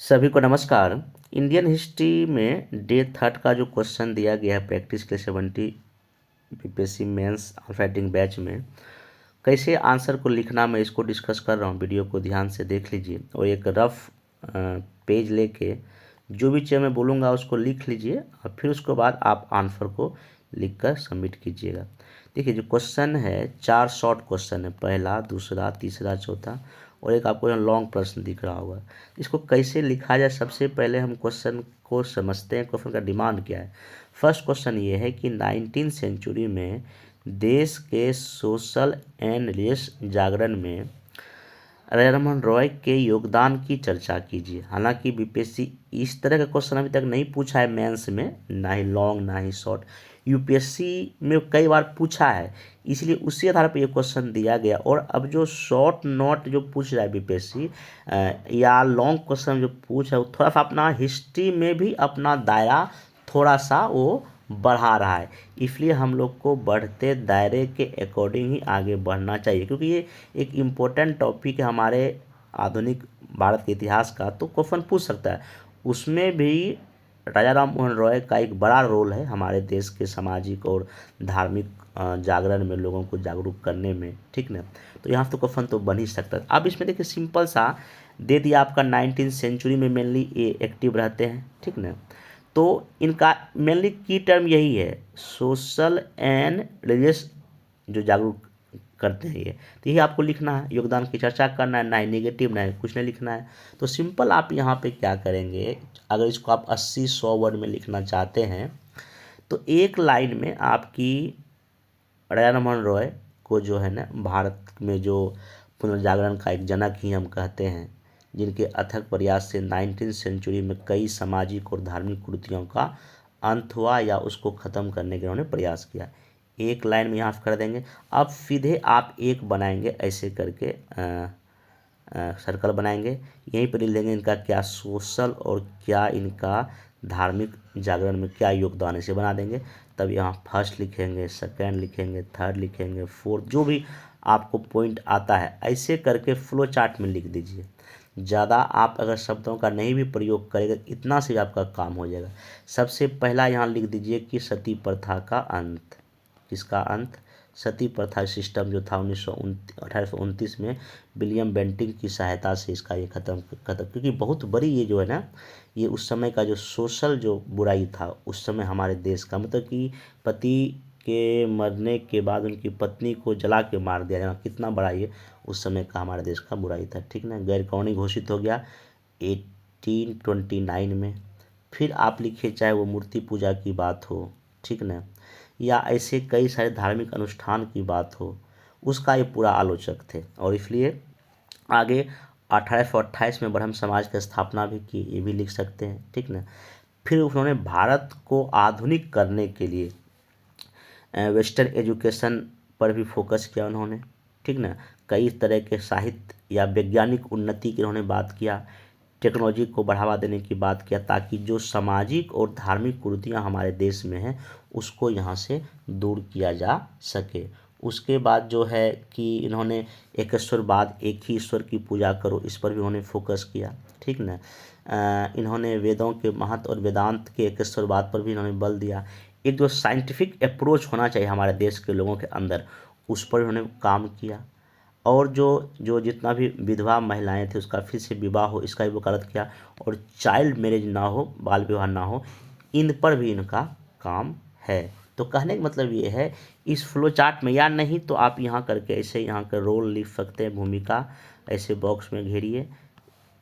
सभी को नमस्कार। इंडियन हिस्ट्री में डे थर्ड का जो क्वेश्चन दिया गया है प्रैक्टिस के 70 बीपीएससी मेंस राइटिंग बैच में कैसे आंसर को लिखना, मैं इसको डिस्कस कर रहा हूँ। वीडियो को ध्यान से देख लीजिए और एक रफ पेज लेके जो भी चीज़ मैं बोलूँगा उसको लिख लीजिए और फिर उसके बाद आप आंसर को लिखकर सबमिट कीजिएगा। देखिए जो क्वेश्चन है 4 शॉर्ट क्वेश्चन है, पहला, दूसरा, तीसरा, चौथा और एक आपको यहाँ लॉन्ग प्रश्न दिख रहा होगा। इसको कैसे लिखा जाए, सबसे पहले हम क्वेश्चन को समझते हैं। क्वेश्चन का डिमांड क्या है। फर्स्ट क्वेश्चन ये है कि 19वीं सेंचुरी में देश के सोशल एंड रिलीजियस जागरण में राजा राममोहन रॉय के योगदान की चर्चा कीजिए। हालांकि बीपीएससी इस तरह का क्वेश्चन अभी तक नहीं पूछा है मेंस में, ना ही लॉन्ग ना ही शॉर्ट। यूपीएससी में कई बार पूछा है, इसलिए उसी आधार पर ये क्वेश्चन दिया गया। और अब जो शॉर्ट नोट जो पूछ रहा है बीपीएससी या लॉन्ग क्वेश्चन जो पूछ रहा है, वो थोड़ा सा अपना हिस्ट्री में भी अपना दायरा थोड़ा सा वो बढ़ा रहा है। इसलिए हम लोग को बढ़ते दायरे के अकॉर्डिंग ही आगे बढ़ना चाहिए, क्योंकि ये एक इम्पोर्टेंट टॉपिक है हमारे आधुनिक भारत के इतिहास का। तो क्वेश्चन पूछ सकता है, उसमें भी राजा राममोहन रॉय का एक बड़ा रोल है हमारे देश के सामाजिक और धार्मिक जागरण में, लोगों को जागरूक करने में, ठीक ना। तो यहाँ तो क्वेश्चन तो बन ही सकता है। अब इसमें देखिए सिंपल सा दे दिया आपका 19वीं सेंचुरी में मेनली ये एक्टिव रहते हैं, ठीक ना। तो इनका मेनली की टर्म यही है, सोशल एंड रिलीजियस जो जागरूक करते हैं ये। तो यही आपको लिखना है, योगदान की चर्चा करना है, ना ही नेगेटिव ना ही कुछ नहीं लिखना है। तो सिंपल आप यहाँ पे क्या करेंगे, अगर इसको आप 80-100 वर्ड में लिखना चाहते हैं तो एक लाइन में आपकी राजा राममोहन रॉय को जो है ना भारत में जो पुनर्जागरण का एक जनक ही हम कहते हैं, जिनके अथक प्रयास से 19वीं सेंचुरी में कई सामाजिक और धार्मिक कुरीतियों का अंत हुआ या उसको ख़त्म करने के उन्होंने प्रयास किया। एक लाइन में यहाँ कर देंगे। अब सीधे आप एक बनाएंगे ऐसे करके सर्कल बनाएंगे, यहीं पर लिख देंगे इनका क्या सोशल और क्या इनका धार्मिक जागरण में क्या योगदान है, इसे बना देंगे। तब यहाँ फर्स्ट लिखेंगे, सेकंड लिखेंगे, थर्ड लिखेंगे, फोर्थ, जो भी आपको पॉइंट आता है ऐसे करके फ्लो चार्ट में लिख दीजिए। ज़्यादा आप अगर शब्दों का नहीं भी प्रयोग करेंगे, इतना से आपका काम हो जाएगा। सबसे पहला यहाँ लिख दीजिए कि सती प्रथा का अंत। किसका अंत? सती प्रथा सिस्टम जो था 1829 में विलियम बेंटिंग की सहायता से इसका ये खत्म, क्योंकि बहुत बड़ी ये जो है ना, ये उस समय का जो सोशल जो बुराई था उस समय हमारे देश का, मतलब कि पति के मरने के बाद उनकी पत्नी को जला के मार दिया जाना, कितना बड़ा ये उस समय का हमारे देश का बुराई था, ठीक ना। गैर कानूनी घोषित हो गया 1829 में। फिर आप लिखिए, चाहे वो मूर्ति पूजा की बात हो, ठीक ना, या ऐसे कई सारे धार्मिक अनुष्ठान की बात हो, उसका ये पूरा आलोचक थे। और इसलिए आगे 1828 में ब्रह्म समाज की स्थापना भी की, ये भी लिख सकते हैं, ठीक ना। फिर उन्होंने भारत को आधुनिक करने के लिए वेस्टर्न एजुकेशन पर भी फोकस किया उन्होंने, ठीक ना। कई तरह के साहित्य या वैज्ञानिक उन्नति की उन्होंने बात किया, टेक्नोलॉजी को बढ़ावा देने की बात किया, ताकि जो सामाजिक और धार्मिक कुरीतियाँ हमारे देश में हैं उसको यहाँ से दूर किया जा सके। उसके बाद जो है कि इन्होंने एकेश्वरवाद, एक ही ईश्वर की पूजा करो, इस पर भी उन्होंने फोकस किया, ठीक ना। इन्होंने वेदों के महत्व और वेदांत के एकेश्वरवाद पर भी इन्होंने बल दिया। एक जो साइंटिफिक अप्रोच होना चाहिए हमारे देश के लोगों के अंदर, उस पर उन्होंने काम किया। और जो जो जितना भी विधवा महिलाएं थे उसका फिर से विवाह हो, इसका भी वकालत किया। और चाइल्ड मैरिज ना हो, बाल विवाह ना हो, इन पर भी इनका काम है। तो कहने का मतलब ये है, इस फ्लो चार्ट में, या नहीं तो आप यहाँ करके ऐसे यहाँ का रोल लिख सकते हैं, भूमिका ऐसे बॉक्स में घेरिए,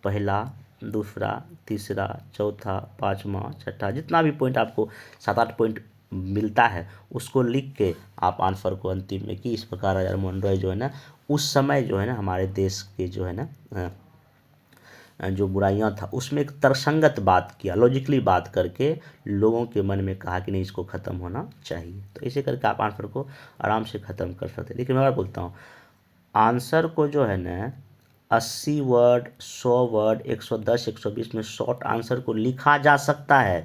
पहला, दूसरा, तीसरा, चौथा, पाँचवा, छठा, जितना भी पॉइंट आपको 7-8 पॉइंट मिलता है उसको लिख के आप आंसर को अंतिम में कि इस प्रकार राजा राममोहन रॉय जो है ना उस समय जो है ना हमारे देश के जो है ना जो बुराइयां था उसमें एक तर्कसंगत बात किया, लॉजिकली बात करके लोगों के मन में कहा कि नहीं, इसको ख़त्म होना चाहिए। तो ऐसे करके आप आंसर को आराम से ख़त्म कर सकते हैं। लेकिन मैं और बोलता हूँ, आंसर को जो है ना 80 वर्ड, 100 वर्ड, 110, 120 में शॉर्ट आंसर को लिखा जा सकता है,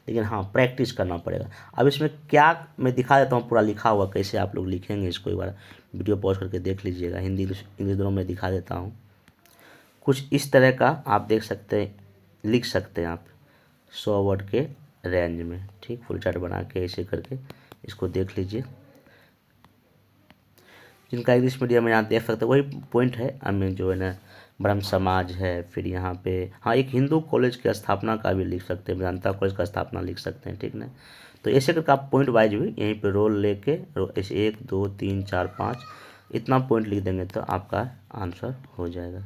लेकिन हाँ प्रैक्टिस करना पड़ेगा। अब इसमें क्या मैं दिखा देता हूँ पूरा लिखा हुआ, कैसे आप लोग लिखेंगे इसको एक बार वीडियो पॉज करके देख लीजिएगा। हिंदी इंग्लिश दोनों में दिखा देता हूँ। कुछ इस तरह का आप देख सकते हैं, लिख सकते हैं आप 100 वर्ड के रेंज में, ठीक। फुल चार्ट बना के ऐसे करके इसको देख लीजिए। जिनका इंग्लिश मीडियम में यहाँ देख सकते हैं वही पॉइंट है। हमें जो है ना ब्रह्म समाज है, फिर यहाँ पे हाँ एक हिंदू कॉलेज की स्थापना का भी लिख सकते हैं, वेदांता कॉलेज का स्थापना लिख सकते हैं, ठीक ना। तो ऐसे करके आप पॉइंट वाइज भी यहीं पे रोल लेके ऐसे 1 2 3 4 5 इतना पॉइंट लिख देंगे तो आपका आंसर हो जाएगा।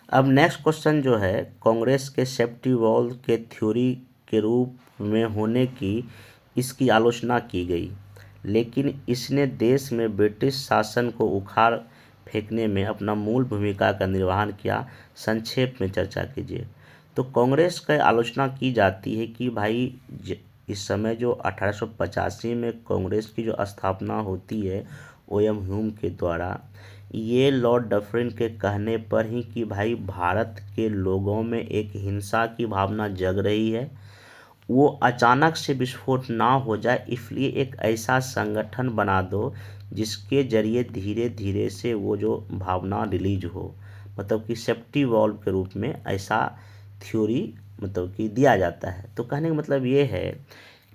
अब नेक्स्ट क्वेश्चन जो है, कांग्रेस के सेफ्टी वॉल के थ्योरी के रूप में होने की इसकी आलोचना की गई, लेकिन इसने देश में ब्रिटिश शासन को उखाड़ फेंकने में अपना मूल भूमिका का निर्वहन किया। संक्षेप में चर्चा कीजिए। तो कांग्रेस की आलोचना की जाती है कि भाई इस समय जो 1885 में कांग्रेस की जो स्थापना होती है ओएम ह्यूम के द्वारा, ये लॉर्ड डफरिन के कहने पर ही कि भाई भारत के लोगों में एक हिंसा की भावना जग रही है, वो अचानक से विस्फोट ना हो जाए, इसलिए एक ऐसा संगठन बना दो जिसके जरिए धीरे धीरे से वो जो भावना रिलीज हो, मतलब कि सेफ्टी वॉल्व के रूप में ऐसा थ्योरी मतलब कि दिया जाता है। तो कहने का मतलब ये है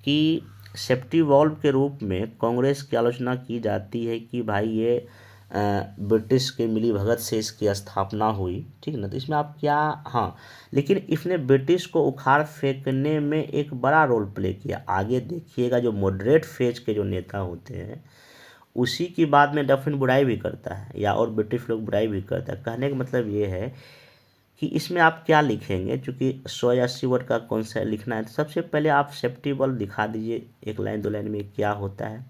कि सेफ्टी वॉल्व के रूप में कांग्रेस की आलोचना की जाती है कि भाई ये ब्रिटिश के मिली भगत से इसकी स्थापना हुई, ठीक ना। तो इसमें आप क्या, हाँ लेकिन इसने ब्रिटिश को उखाड़ फेंकने में एक बड़ा रोल प्ले किया। आगे देखिएगा जो मॉडरेट फेज के जो नेता होते हैं उसी की बाद में डफरिन बुराई भी करता है या और ब्रिटिश लोग बुराई भी करता है। कहने का मतलब ये है कि इसमें आप क्या लिखेंगे, चूँकि 100 या 80 वर्ड का कौन सा लिखना है, तो सबसे पहले आप सेफ्टी वॉल्व दिखा दीजिए 1 लाइन 2 लाइन में क्या होता है।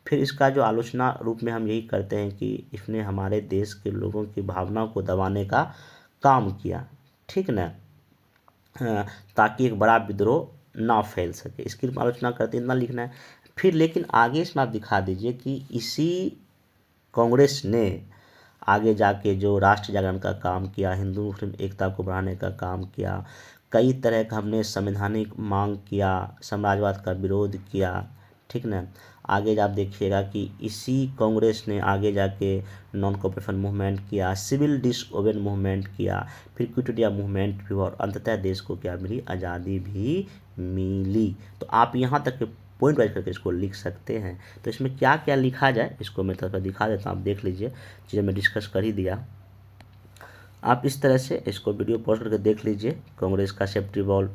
फिर इसका जो आलोचना रूप में हम यही करते हैं कि इसने हमारे देश के लोगों की भावना को दबाने का काम किया, ठीक ना, ताकि एक बड़ा विद्रोह ना फैल सके, इसकी आलोचना करते इतना लिखना है। फिर लेकिन आगे इसमें आप दिखा दीजिए कि इसी कांग्रेस ने आगे जाके जो राष्ट्र जागरण का काम किया, हिंदू मुस्लिम एकता को बढ़ाने का काम किया, कई तरह का हमने संवैधानिक मांग किया, साम्राज्यवाद का विरोध किया, ठीक ना। आगे आप देखिएगा कि इसी कांग्रेस ने आगे जाके नॉन कॉपरेशन मूवमेंट किया, सिविल डिसओबेडिएंस मूवमेंट किया, फिर क्विट इंडिया मूवमेंट भी हुआ और अंततः देश को क्या मिली, आज़ादी भी मिली। तो आप यहाँ तक के पॉइंट वाइज करके इसको लिख सकते हैं। तो इसमें क्या क्या लिखा जाए इसको मैं थोड़ा दिखा देता हूँ, आप देख लीजिए। चीज़ें मैं डिस्कस कर ही दिया, आप इस तरह से इसको वीडियो पॉज करके देख लीजिए। कांग्रेस का सेफ्टी वॉल्व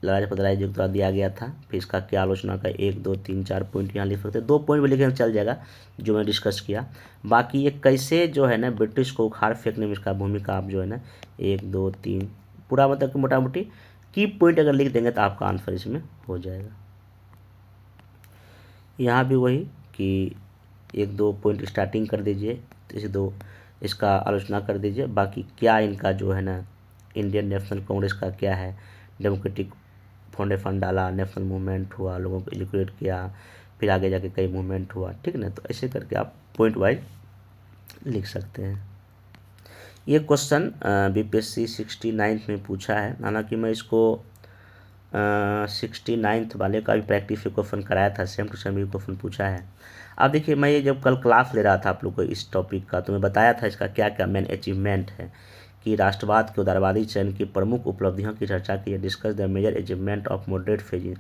लाला लाजपत राय जी के द्वारा दिया गया था, फिर इसका क्या आलोचना का 1 2 3 4 पॉइंट यहाँ लिख सकते हैं। 2 पॉइंट भी लिखे चल जाएगा जो मैं डिस्कस किया। बाकी ये कैसे जो है ना ब्रिटिश को उखाड़ फेंकने में इसका भूमिका आप जो है ना 1 2 3 पूरा मतलब कि मोटा मोटी की पॉइंट अगर लिख देंगे तो आपका आंसर इसमें हो जाएगा। यहाँ भी वही कि 1 2 पॉइंट स्टार्टिंग कर दीजिए, इसे 2 इसका आलोचना कर दीजिए। बाकी क्या इनका जो है ना इंडियन नेशनल कांग्रेस का क्या है, डेमोक्रेटिक फाउंडेशन डाला, नेशनल मूवमेंट हुआ, लोगों को एजुकेट किया, फिर आगे जाके कई मूवमेंट हुआ, ठीक ना। तो ऐसे करके आप पॉइंट वाइज लिख सकते हैं। ये क्वेश्चन बीपीएससी 69 में पूछा है, हालांकि मैं इसको 69 वाले का भी प्रैक्टिस क्वेश्चन कराया था, सेम टू सेम भी क्वेश्चन पूछा है। अब देखिए मैं ये जब कल क्लास ले रहा था आप लोग को इस टॉपिक का, तो मैं बताया था इसका क्या क्या मेन अचीवमेंट है, कि राष्ट्रवाद के उदारवादी चयन की प्रमुख उपलब्धियों की चर्चा की है, discuss the major achievement of moderate phase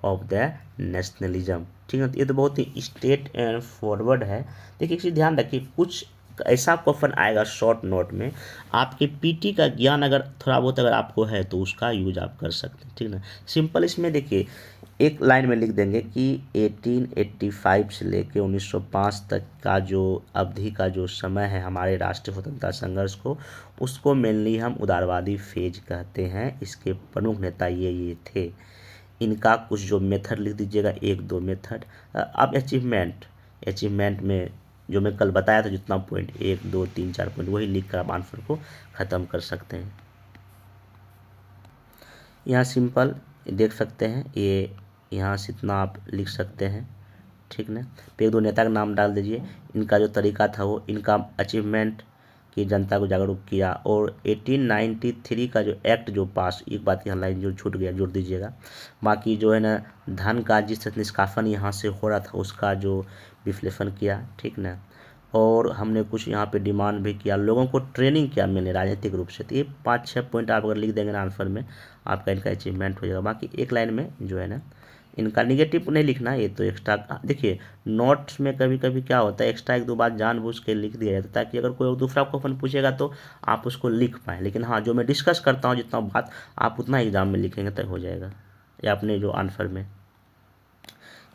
of the nationalism, ठीक है। तो ये तो बहुत ही स्ट्रेट एंड फॉरवर्ड है। देखिए एक चीज़ ध्यान रखिए, कुछ ऐसा क्वेश्चन आएगा शॉर्ट नोट में, आपके पीटी का ज्ञान अगर थोड़ा बहुत अगर आपको है तो उसका यूज आप कर सकते हैं, ठीक ना। सिंपल इसमें देखिए एक लाइन में लिख देंगे कि 1885 से लेके 1905 तक का जो अवधि का जो समय है हमारे राष्ट्रीय स्वतंत्रता संघर्ष को, उसको मेनली हम उदारवादी फेज कहते हैं। इसके प्रमुख नेता ये थे। इनका कुछ जो मेथड लिख दीजिएगा 1 2 मेथड। अब अचीवमेंट में जो मैं कल बताया था जितना पॉइंट 1 2 3 4 पॉइंट वही लिख कर आप आंसर को ख़त्म कर सकते हैं। यहाँ सिंपल देख सकते हैं, ये यहाँ से इतना आप लिख सकते हैं, ठीक ना। फिर 1 2 नेता का नाम डाल दीजिए। इनका जो तरीका था वो इनका अचीवमेंट कि जनता को जागरूक किया, और 1893 का जो एक्ट जो पास, एक बात यहाँ लाइन जो छूट गया जोड़ दीजिएगा। बाकी जो है ना धन का जिस निष्कासन यहाँ से हो रहा था उसका जो विश्लेषण किया, ठीक ना। और हमने कुछ यहाँ पे डिमांड भी किया, लोगों को ट्रेनिंग किया मैंने राजनीतिक रूप से। तो ये 5-6 पॉइंट आप अगर लिख देंगे ना आंसर में, आपका इनका अचीवमेंट हो जाएगा। बाकी एक लाइन में जो है ना इनका निगेटिव नहीं लिखना, ये तो एक्स्ट्रा देखिए नोट्स में कभी कभी क्या होता है एक्स्ट्रा 1-2 बात जानबूझ के लिख दिया जाता है ताकि अगर कोई दूसरा क्वेश्चन पूछेगा तो आप उसको लिख पाएँ। लेकिन हाँ, जो मैं डिस्कस करता हूँ जितना बात आप उतना एग्जाम में लिखेंगे तो हो जाएगा, या अपने जो आंसर में।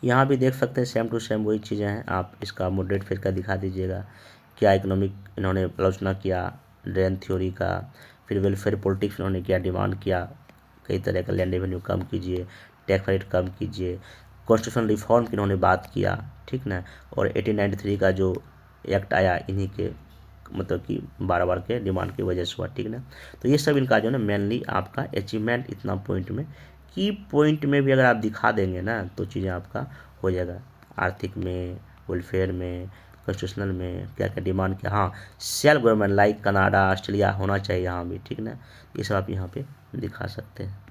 यहाँ भी देख सकते हैं सेम टू सेम वही चीज़ें हैं। आप इसका मॉडरेट फिर का दिखा दीजिएगा, क्या इकोनॉमिक इन्होंने आलोचना किया, ड्रेन थ्योरी का, फिर वेलफेयर पॉलिटिक्स इन्होंने क्या डिमांड किया, कई तरह का लैंड रेवेन्यू कम कीजिए, टैक्स रेट कम कीजिए, कॉन्स्टिट्यूशन रिफॉर्म की इन्होंने बात किया, ठीक ना। और 1893 का जो एक्ट आया इन्हीं के मतलब कि बार के डिमांड की वजह से हुआ, ठीक ना। तो ये सब इनका जो है ना मेनली आपका अचीवमेंट इतना पॉइंट में, की पॉइंट में भी अगर आप दिखा देंगे ना तो चीज़ें आपका हो जाएगा। आर्थिक में, वेलफेयर में, कॉन्स्टिट्यूशनल में क्या क्या डिमांड किया, हाँ self government like Canada Australia होना चाहिए यहाँ भी, ठीक ना। ये सब आप यहाँ पे दिखा सकते हैं।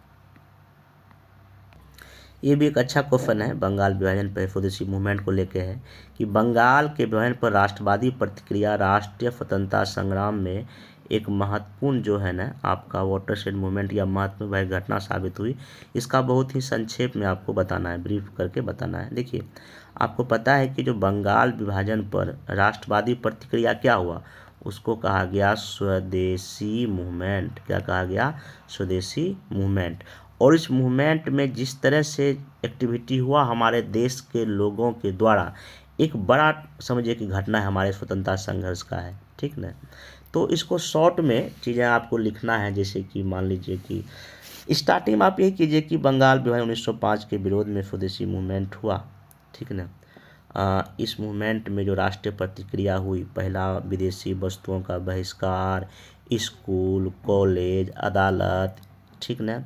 ये भी एक अच्छा क्वेश्चन है, बंगाल विभाजन पर स्वदेशी मूवमेंट को लेके है कि बंगाल के विभाजन पर राष्ट्रवादी प्रतिक्रिया राष्ट्रीय स्वतंत्रता संग्राम में एक महत्वपूर्ण जो है ना आपका वाटरशेड मूवमेंट या महत्वपूर्ण घटना साबित हुई। इसका बहुत ही संक्षेप में आपको बताना है, ब्रीफ करके बताना है। देखिए आपको पता है कि जो बंगाल विभाजन पर राष्ट्रवादी प्रतिक्रिया क्या हुआ, उसको कहा गया स्वदेशी मूवमेंट। क्या कहा गया? स्वदेशी मूवमेंट। और इस मूवमेंट में जिस तरह से एक्टिविटी हुआ हमारे देश के लोगों के द्वारा, एक बड़ा समझिए कि घटना है हमारे स्वतंत्रता संघर्ष का है, ठीक ना। तो इसको शॉर्ट में चीज़ें आपको लिखना है, जैसे कि मान लीजिए कि स्टार्टिंग में आप यही कीजिए कि बंगाल विभाजन 1905 के विरोध में स्वदेशी मूवमेंट हुआ, ठीक ना। इस मूवमेंट में जो राष्ट्रीय प्रतिक्रिया हुई, पहला विदेशी वस्तुओं का बहिष्कार, स्कूल, कॉलेज, अदालत, ठीक ना।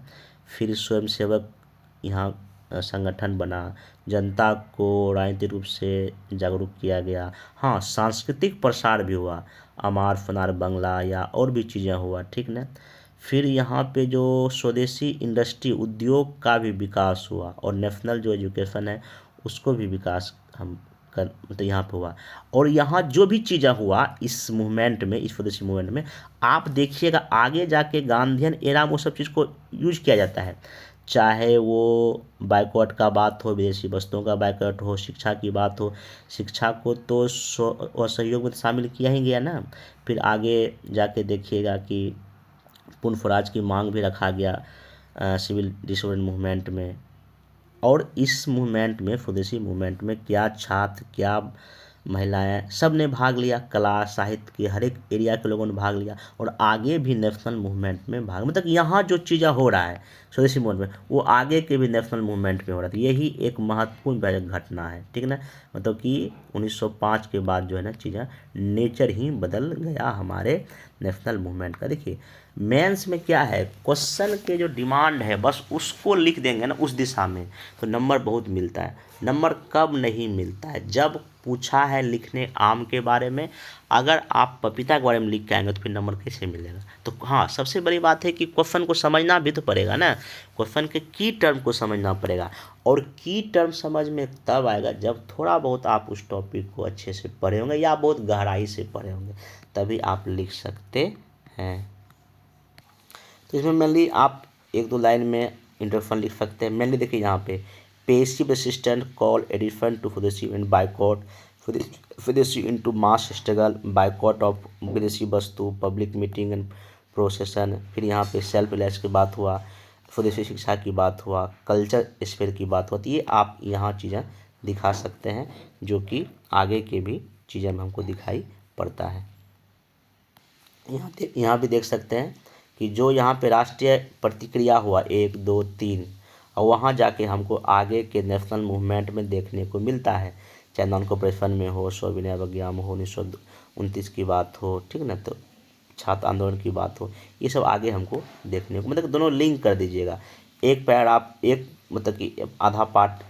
फिर स्वयंसेवक यहाँ संगठन बना, जनता को राजनीतिक रूप से जागरूक किया गया। हाँ, सांस्कृतिक प्रसार भी हुआ, अमार फनार बंगला या और भी चीज़ें हुआ, ठीक ना। फिर यहाँ पे जो स्वदेशी इंडस्ट्री उद्योग का भी विकास हुआ और नेशनल जो एजुकेशन है उसको भी विकास हम कर मतलब यहाँ पे हुआ। और यहाँ जो भी चीज़ें हुआ इस मूवमेंट में, इस स्वदेशी मूवमेंट में, आप देखिएगा आगे जाके गांधीयन एरा में वो सब चीज़ को यूज किया जाता है। चाहे वो बाइकआउट का बात हो, विदेशी वस्तुओं का बाइकआउट हो, शिक्षा की बात हो, शिक्षा को तो सहयोग में शामिल किया ही गया ना। फिर आगे जाके देखिएगा कि पूर्ण स्वराज की मांग भी रखा गया सिविल डिसोबेडिएंस मूवमेंट में। और इस मूवमेंट में, स्वदेशी मूवमेंट में क्या छात्र, क्या महिलाएं, सब ने भाग लिया, कला साहित्य के हर एक एरिया के लोगों ने भाग लिया। और आगे भी नेशनल मूवमेंट में भाग, मतलब यहाँ जो चीज़ें हो रहा है स्वदेशी मूवमेंट में वो आगे के भी नेशनल मूवमेंट में हो रहा था। यही एक महत्वपूर्ण घटना है, ठीक ना। मतलब कि 1905 के बाद जो है ना चीज़ें नेचर ही बदल गया हमारे नेशनल मूवमेंट का। देखिए मेंस में क्या है, क्वेश्चन के जो डिमांड है बस उसको लिख देंगे ना उस दिशा में तो नंबर बहुत मिलता है। नंबर कब नहीं मिलता है? जब पूछा है लिखने आम के बारे में, अगर आप पपीता के बारे में लिख के आएंगे तो फिर नंबर कैसे मिलेगा? तो हाँ, सबसे बड़ी बात है कि क्वेश्चन को समझना भी तो पड़ेगा ना, क्वेश्चन के की टर्म को समझना पड़ेगा। और की टर्म समझ में तब आएगा जब थोड़ा बहुत आप उस टॉपिक को अच्छे से पढ़े होंगे या बहुत गहराई से पढ़े होंगे, तभी आप लिख सकते हैं। तो इसमें मेनली आप 1-2 लाइन में इंट्रोडक्शन लिख सकते हैं। मेनली देखिए यहाँ पे passive resistant call addition to swadeshi and boycott, swadeshi into mass struggle, boycott of videshi vastu, public meeting and प्रोसेसन। फिर यहाँ पे सेल्फ रिलायंस की बात हुआ, स्वदेशी शिक्षा की बात हुआ, कल्चर स्फीयर की बात हुआ। तो ये आप यहाँ चीज़ें दिखा सकते हैं जो कि आगे के भी चीज़ें में हमको दिखाई पड़ता है। यहाँ भी देख सकते हैं कि जो यहाँ पे राष्ट्रीय प्रतिक्रिया हुआ 1, 2, 3, और वहाँ जाके हमको आगे के नेशनल मूवमेंट में देखने को मिलता है, चाहे नॉन कॉपरेशन में हो, सविनय अवज्ञा में हो, 1929 की बात हो, ठीक ना, तो छात्र आंदोलन की बात हो, ये सब आगे हमको देखने को, मतलब दोनों लिंक कर दीजिएगा। एक पैर आप एक मतलब कि आधा पार्ट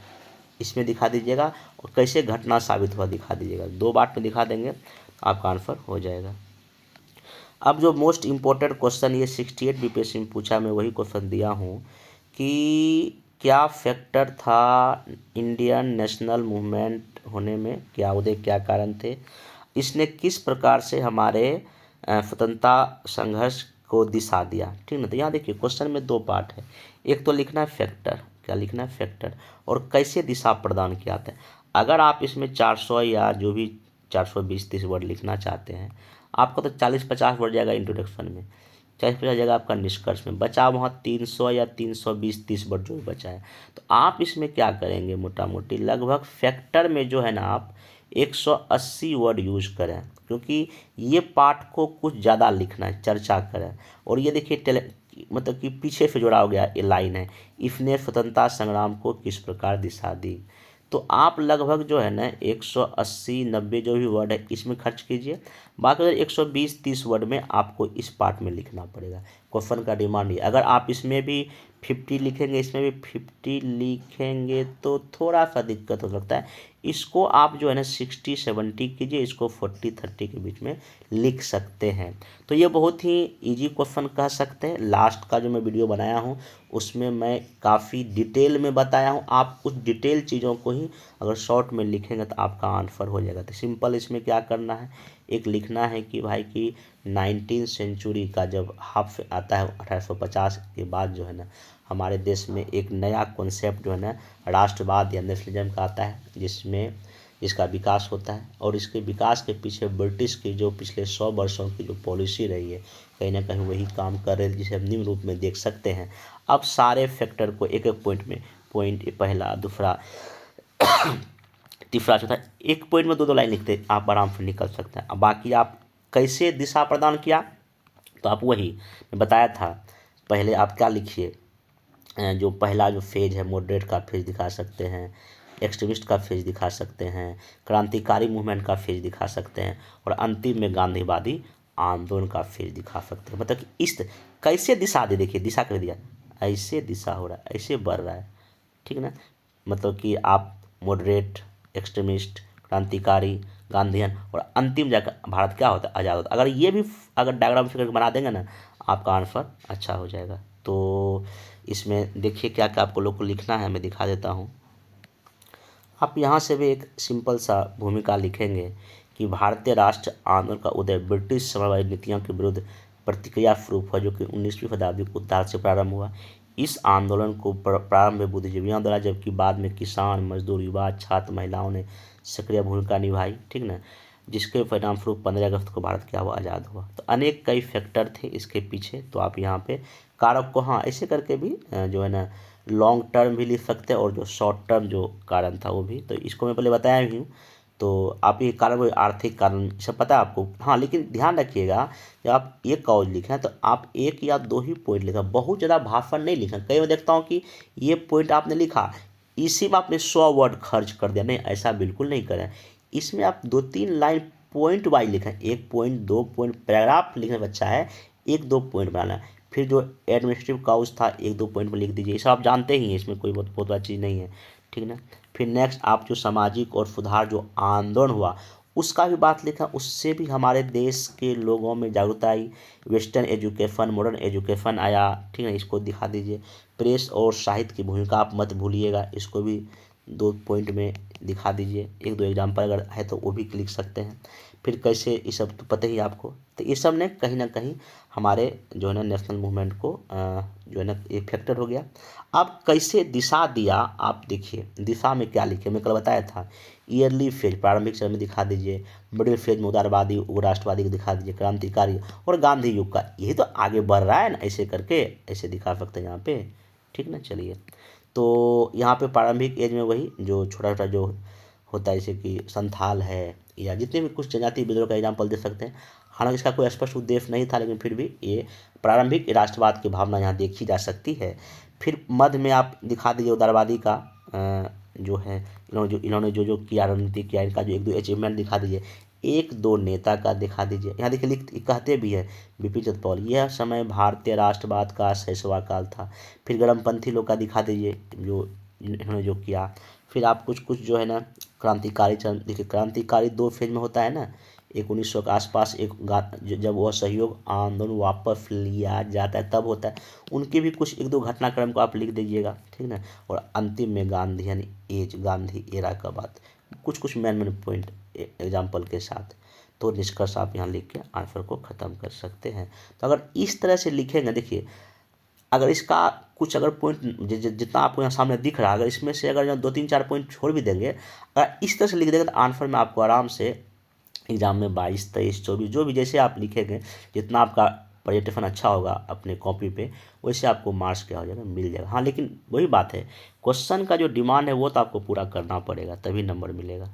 इसमें दिखा दीजिएगा और कैसे घटना साबित हुआ दिखा दीजिएगा। 2 पार्ट में दिखा देंगे आपका आंसर हो जाएगा। अब जो मोस्ट इम्पोर्टेंट क्वेश्चन ये 68 बीपीएससी में पूछा, मैं वही क्वेश्चन दिया हूँ कि क्या फैक्टर था इंडियन नेशनल मूवमेंट होने में, क्या उदय क्या कारण थे? इसने किस प्रकार से हमारे स्वतंत्रता संघर्ष को दिशा दिया। ठीक ना। तो यहाँ देखिए क्वेश्चन में दो पार्ट है, एक तो लिखना है फैक्टर, क्या लिखना है फैक्टर, और कैसे दिशा प्रदान किया था। अगर आप इसमें 400 या जो भी 420-30 वर्ड लिखना चाहते हैं, आपको तो 40-50 वर्ड जाएगा इंट्रोडक्शन में, 40-50 जाएगा आपका निष्कर्ष में, बचा वहाँ 300 या 320-30 वर्ड जो भी बचा है। तो आप इसमें क्या करेंगे, मोटा मोटी लगभग फैक्टर में जो है ना आप 180 वर्ड यूज करें, क्योंकि ये पार्ट को कुछ ज़्यादा लिखना है, चर्चा करें। और ये देखिए मतलब कि पीछे से जोड़ा हो गया ये लाइन है, इसने स्वतंत्रता संग्राम को किस प्रकार दिशा दी। तो आप लगभग जो है ना 180-90 जो भी वर्ड है इसमें खर्च कीजिए, बाकी अगर 120-30 वर्ड में आपको इस पार्ट में लिखना पड़ेगा। क्वेश्चन का डिमांड है, अगर आप इसमें भी 50 लिखेंगे, इसमें भी 50 लिखेंगे तो थोड़ा सा दिक्कत हो सकता है। इसको आप जो है ना 60-70 कीजिए, इसको 40-30 के बीच में लिख सकते हैं। तो ये बहुत ही इजी क्वेश्चन कह सकते हैं। लास्ट का जो मैं वीडियो बनाया हूँ उसमें मैं काफ़ी डिटेल में बताया हूँ, आप कुछ डिटेल चीज़ों को ही अगर शॉर्ट में लिखेंगे तो आपका आंसर हो जाएगा। तो सिंपल इसमें क्या करना है, एक लिखना है कि भाई कि 19वीं सेंचुरी का जब हाफ आता है 1850 के बाद जो है ना हमारे देश में एक नया कॉन्सेप्ट जो है ना राष्ट्रवाद या नेशनलिज्म का आता है, जिसका विकास होता है। और इसके विकास के पीछे ब्रिटिश की जो पिछले 100 वर्षों की जो पॉलिसी रही है कहीं ना कहीं वही काम कर रहे हैं, जिसे हम निम्न रूप में देख सकते हैं। अब सारे फैक्टर को एक एक पॉइंट में, पॉइंट पहला, दूसरा, तीसरा, चौथा, एक पॉइंट में दो दो लाइन लिखते आप आराम से निकल सकते हैं। अब बाकी आप कैसे दिशा प्रदान किया, तो आप वही मैं बताया था। पहले आप क्या लिखिए, जो पहला जो फेज है मॉडरेट का फेज दिखा सकते हैं, एक्सट्रीमिस्ट का फेज दिखा सकते हैं, क्रांतिकारी मूवमेंट का फेज दिखा सकते हैं, और अंतिम में गांधीवादी आंदोलन का फेज दिखा सकते हैं। मतलब कि इस कैसे दिशा दे, देखिए दिशा कर दिया, ऐसे दिशा हो रहा है, ऐसे बढ़ रहा है, ठीक ना। मतलब कि आप मॉडरेट, एक्सट्रीमिस्ट, क्रांतिकारी, गांधीयन, और अंतिम जाकर भारत क्या होता है, आज़ाद होता है। अगर ये भी अगर डायग्राम फिगर बना देंगे ना आपका आंसर अच्छा हो जाएगा। तो इसमें देखिए क्या क्या आपको लोग को लिखना है, मैं दिखा देता हूँ। आप यहाँ से भी एक सिंपल सा भूमिका लिखेंगे कि भारतीय राष्ट्र आंदोलन का उदय ब्रिटिश साम्राज्यवादी नीतियों के विरुद्ध प्रतिक्रिया स्वरूप है, जो कि 19वीं शताब्दी के उत्तार से प्रारंभ हुआ। इस आंदोलन को प्रारंभ में बुद्धिजीवियों द्वारा, जबकि बाद में किसान, मजदूर, युवा, छात्र, महिलाओं ने सक्रिय भूमिका निभाई, ठीक ना, जिसके परिणाम स्वरूप 15 अगस्त को भारत क्या हुआ, आज़ाद हुआ। तो अनेक कई फैक्टर थे इसके पीछे, तो आप यहाँ पे कारक को हाँ ऐसे करके भी जो है ना लॉन्ग टर्म भी लिख सकते हैं, और जो शॉर्ट टर्म जो कारण था वो भी, तो इसको मैं पहले बताया ही हूँ। तो आप ये कारण, आर्थिक कारण सब पता है आपको, हाँ। लेकिन ध्यान रखिएगा जब आप एक कॉज लिखें तो आप एक या दो ही पॉइंट लिखें, बहुत ज़्यादा भाषण नहीं लिखें। कई मैं देखता हूँ कि ये पॉइंट आपने लिखा, इसी में आपने 100 वर्ड खर्च कर दिया, नहीं ऐसा बिल्कुल नहीं करें। इसमें आप 2-3 लाइन पॉइंट वाइज लिखें, 1 पॉइंट 2 पॉइंट, पैराग्राफ लिखने में अच्छा है 1-2 पॉइंट बनाना है। फिर जो एडमिनिस्ट्रेटिव काउज था 1-2 पॉइंट में लिख दीजिए, ये सब आप जानते ही हैं, इसमें कोई बहुत बड़ी चीज़ नहीं है, ठीक ना। फिर नेक्स्ट आप जो सामाजिक और सुधार जो आंदोलन हुआ उसका भी बात लिखा, उससे भी हमारे देश के लोगों में जागरूकता आई, वेस्टर्न एजुकेशन, मॉडर्न एजुकेशन आया, ठीक है, इसको दिखा दीजिए। प्रेस और साहित्य की भूमिका आप मत भूलिएगा, इसको भी 2 पॉइंट में दिखा दीजिए। 1-2 एग्जाम्पल अगर है तो वो भी लिख सकते हैं। फिर कैसे, ये सब तो पता ही आपको। तो ये सब ने कहीं ना कहीं हमारे जो है ना नेशनल मूवमेंट को जो है ना एक फैक्टर हो गया। अब कैसे दिशा दिया, आप देखिए दिशा में क्या लिखे, मैं कल बताया था। ईयरली फेज प्रारंभिक चरण में दिखा दीजिए, मिडिल फेज में उदारवादी राष्ट्रवादी को दिखा दीजिए, क्रांतिकारी और गांधी युग का, यही तो आगे बढ़ रहा है ना, ऐसे करके ऐसे दिखा सकते हैं यहाँ पे, ठीक ना। चलिए, तो यहाँ पे प्रारंभिक एज में वही जो छोटा छोटा जो होता है, जैसे कि संथाल है या जितने भी कुछ जनजाति विद्रोह का एग्जाम्पल दे सकते हैं। हालांकि इसका कोई स्पष्ट उद्देश्य नहीं था, लेकिन फिर भी ये प्रारंभिक राष्ट्रवाद की भावना यहाँ देखी जा सकती है। फिर मध्य में आप दिखा दीजिए उदारवादी का जो है, इन्होंने जो जो किया, रणनीति किया, इनका जो 1-2 अचीवमेंट दिखा दीजिए। 1-2 नेता का दिखा दीजिए। यहाँ देखिए कहते भी है बिपिन चंद्र पाल, यह समय भारतीय राष्ट्रवाद का शैशवा काल था। फिर गर्मपंथी लोग का दिखा दीजिए जो इन्होंने जो किया। फिर आप कुछ कुछ जो है ना क्रांतिकारी चरण देखिए, क्रांतिकारी 2 फेज में होता है ना, 1900 के आसपास एक जब वह सहयोग आंदोलन वापस लिया जाता है तब होता है, उनके भी कुछ 1-2 घटनाक्रम को आप लिख दीजिएगा, ठीक ना। और अंतिम में गांधीयन एज, गांधी एरा का बात, कुछ कुछ मैन पॉइंट एग्जाम्पल के साथ। तो निष्कर्ष आप यहाँ लिख के आंसर को ख़त्म कर सकते हैं। तो अगर इस तरह से लिखेंगे, देखिए अगर इसका कुछ अगर पॉइंट जितना आपको यहाँ सामने दिख रहा है, अगर इसमें से अगर 2-3-4 पॉइंट छोड़ भी देंगे, अगर इस तरह से लिख देंगे तो आंसर में आपको आराम से एग्जाम में 22, 23, 24 जो भी जैसे आप लिखेंगे, जितना आपका प्रेजेंटेशन अच्छा होगा अपने कॉपी पे, वैसे आपको मार्क्स क्या हो जाएगा, मिल जाएगा। हाँ, लेकिन वही बात है, क्वेश्चन का जो डिमांड है वो तो आपको पूरा करना पड़ेगा, तभी नंबर मिलेगा।